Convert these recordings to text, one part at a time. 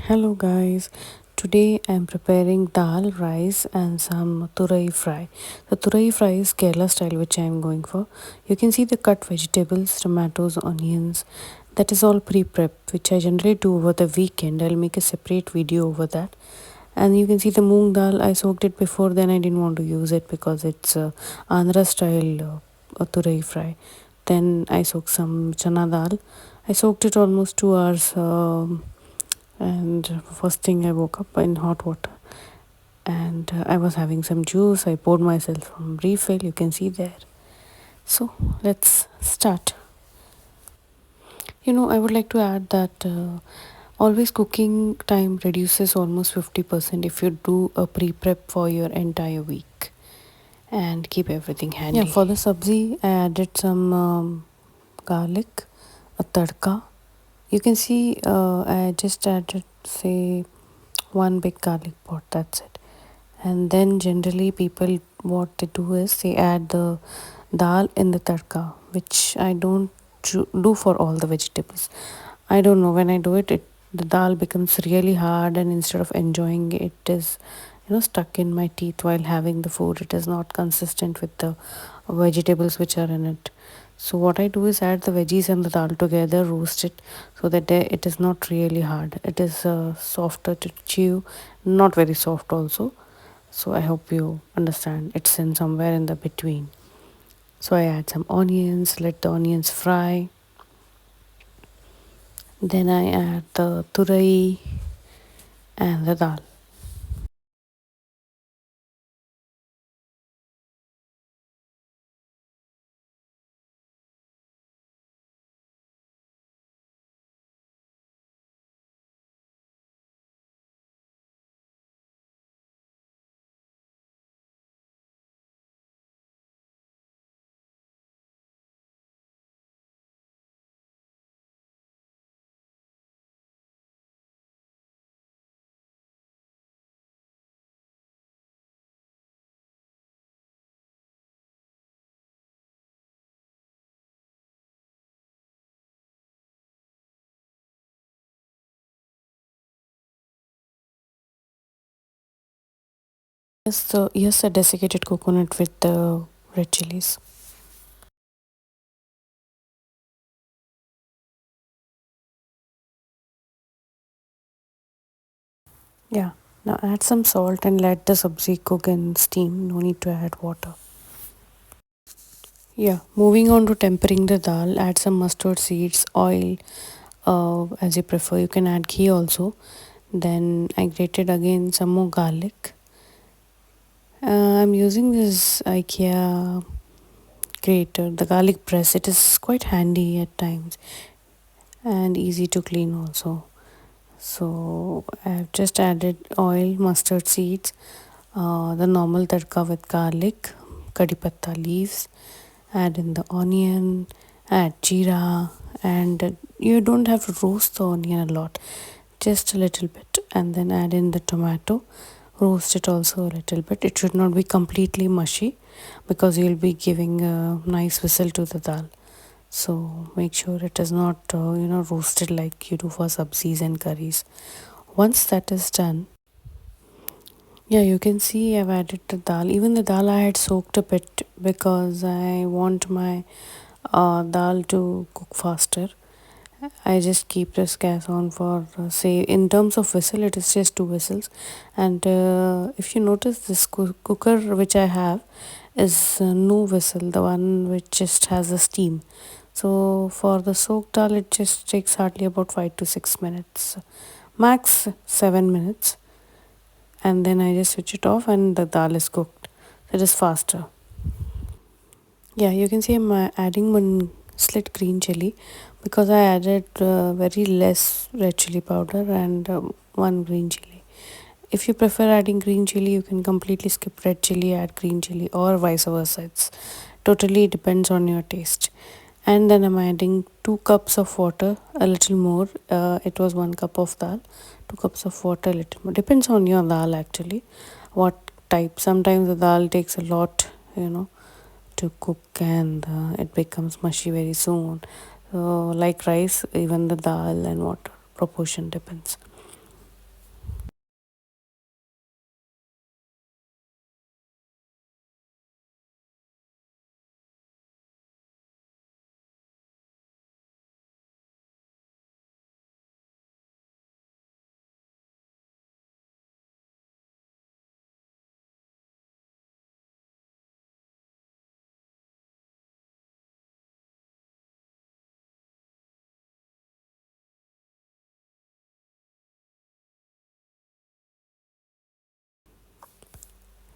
Hello guys, today I'm preparing dal, rice and some turai fry. The turai fry is Kerala style which I'm going for. You can see the cut vegetables, tomatoes, onions. That is all pre-prep which I generally do over the weekend. I'll make a separate video over that. And you can see the moong dal, I soaked it before, then I didn't want to use it because it's Andhra style turai fry. Then I soaked some chana dal. I soaked it almost 2 hours. And first thing I woke up in hot water, and I was having some juice. I poured myself some refill, you can see there. So let's start. I would like to add that always cooking time reduces almost 50% if you do a pre-prep for your entire week and keep everything handy. Yeah, for the subzi I added some garlic, a tadka. You can see I just added say one big garlic pot, that's it. And then generally people, what they do is they add the dal in the tadka, which I don't do for all the vegetables. I don't know, when I do it, the dal becomes really hard, and instead of enjoying it, it is stuck in my teeth while having the food. It is not consistent with the vegetables which are in it. So what I do is add the veggies and the dal together, roast it so that it is not really hard. It is softer to chew, not very soft also. So I hope you understand. It's in somewhere in the between. So I add some onions, let the onions fry. Then I add the turai and the dal. Yes, a desiccated coconut with the red chilies. Yeah. Now add some salt and let the subzi cook and steam. No need to add water. Yeah. Moving on to tempering the dal, add some mustard seeds, oil, as you prefer. You can add ghee also. Then I grated again some more garlic. I'm using this IKEA grater, the garlic press. It is quite handy at times and easy to clean also. So I've just added oil, mustard seeds, the normal tadka with garlic, kadi patta leaves, add in the onion, add jeera, and you don't have to roast the onion a lot, just a little bit, and then add in the tomato, roast it also a little bit. It should not be completely mushy because you'll be giving a nice whistle to the dal. So make sure it is not roasted like you do for subzis and curries. Once that is done, yeah, you can see I've added the dal. Even the dal I had soaked a bit because I want my dal to cook faster. I just keep this gas on for say in terms of whistle it is just 2 whistles, and if you notice this cooker which I have is no whistle, the one which just has a steam. So for the soaked dal it just takes hardly about 5 to 6 minutes, max 7 minutes, and then I just switch it off and the dal is cooked. It is faster. Yeah, you can see I'm adding one slit green chili because I added very less red chili powder and one green chili. If you prefer adding green chili, you can completely skip red chili, add green chili, or vice versa. It's totally depends on your taste. And then I'm adding 2 cups of water, a little more. It was 1 cup of dal, 2 cups of water, a little more. Depends on your dal actually, what type. Sometimes the dal takes a lot, to cook, and it becomes mushy very soon. So like rice, even the dal and water proportion depends.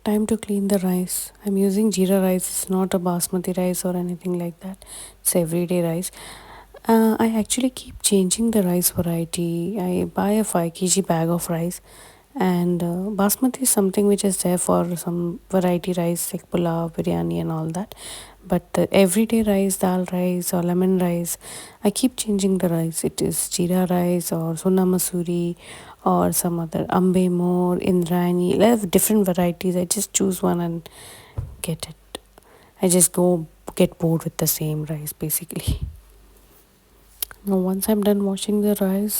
time to clean the rice. I'm using jeera rice. It's not a basmati rice or anything like that. It's everyday rice. I actually keep changing the rice variety. I buy a 5 kg bag of rice, and basmati is something which is there for some variety rice like pulao, biryani, and all that. But the everyday rice, dal rice or lemon rice, I keep changing the rice. It is jeera rice or sona masuri or some other ambe more, indrani. I have different varieties. I just choose one and get it. I just go get bored with the same rice basically. Now once I'm done washing the rice,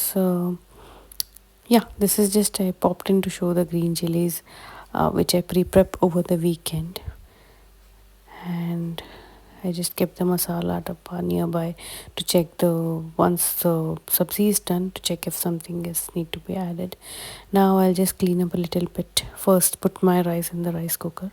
yeah, this is just I popped in to show the green chilies, which I pre-prep over the weekend, and I just kept the masala dabba nearby to check the once the subzi is done to check if something is need to be added. Now I'll just clean up a little bit. First, put my rice in the rice cooker.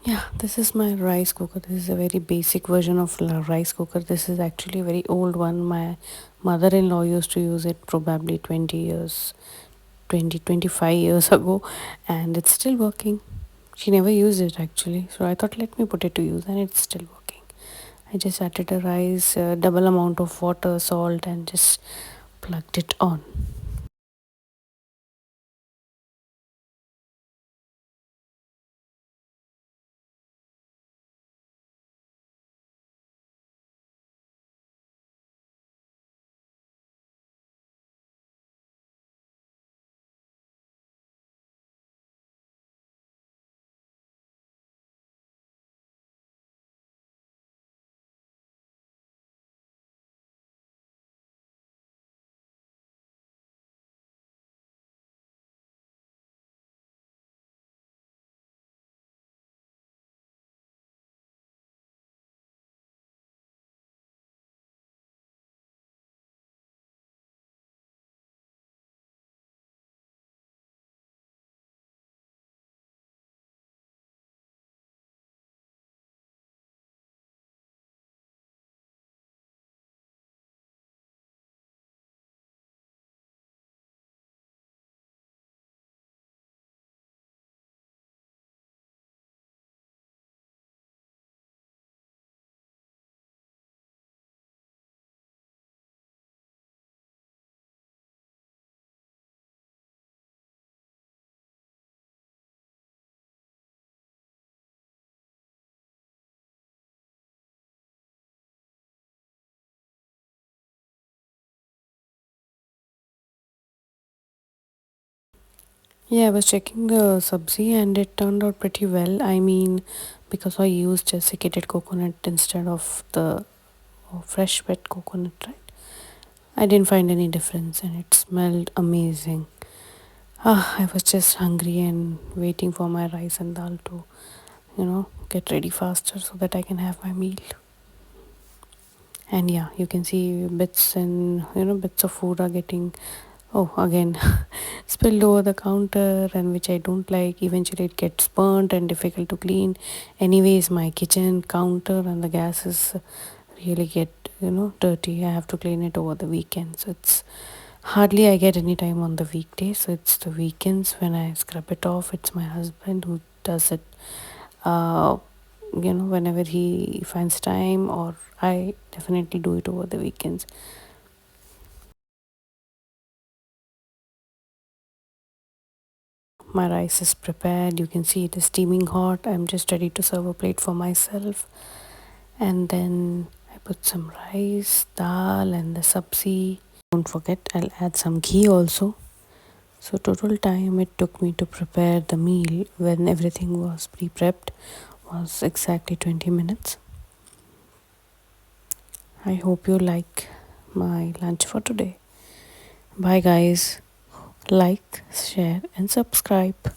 Yeah, this is my rice cooker. This is a very basic version of rice cooker. This is actually a very old one. My mother-in-law used to use it probably 20 years, 25 years ago, and it's still working. She never used it actually, so I thought let me put it to use, and it's still working. I just added a rice, double amount of water, salt, and just plugged it on. Yeah, I was checking the subzi and it turned out pretty well. I mean, because I used desiccated coconut instead of the fresh wet coconut, right? I didn't find any difference and it smelled amazing. I was just hungry and waiting for my rice and dal to, get ready faster so that I can have my meal. And yeah, you can see bits and bits of food are getting Oh, again, spilled over the counter, and which I don't like. Eventually, it gets burnt and difficult to clean. Anyways, my kitchen counter and the gas is really get dirty. I have to clean it over the weekend. So it's hardly I get any time on the weekdays. So it's the weekends when I scrub it off. It's my husband who does it. Uh, whenever he finds time, or I definitely do it over the weekends. My rice is prepared. You can see it is steaming hot. I'm just ready to serve a plate for myself. And then I put some rice, dal, and the subzi. Don't forget, I'll add some ghee also. So, total time it took me to prepare the meal when everything was pre prepped was exactly 20 minutes. I hope you like my lunch for today. Bye, guys. Like, share, and subscribe.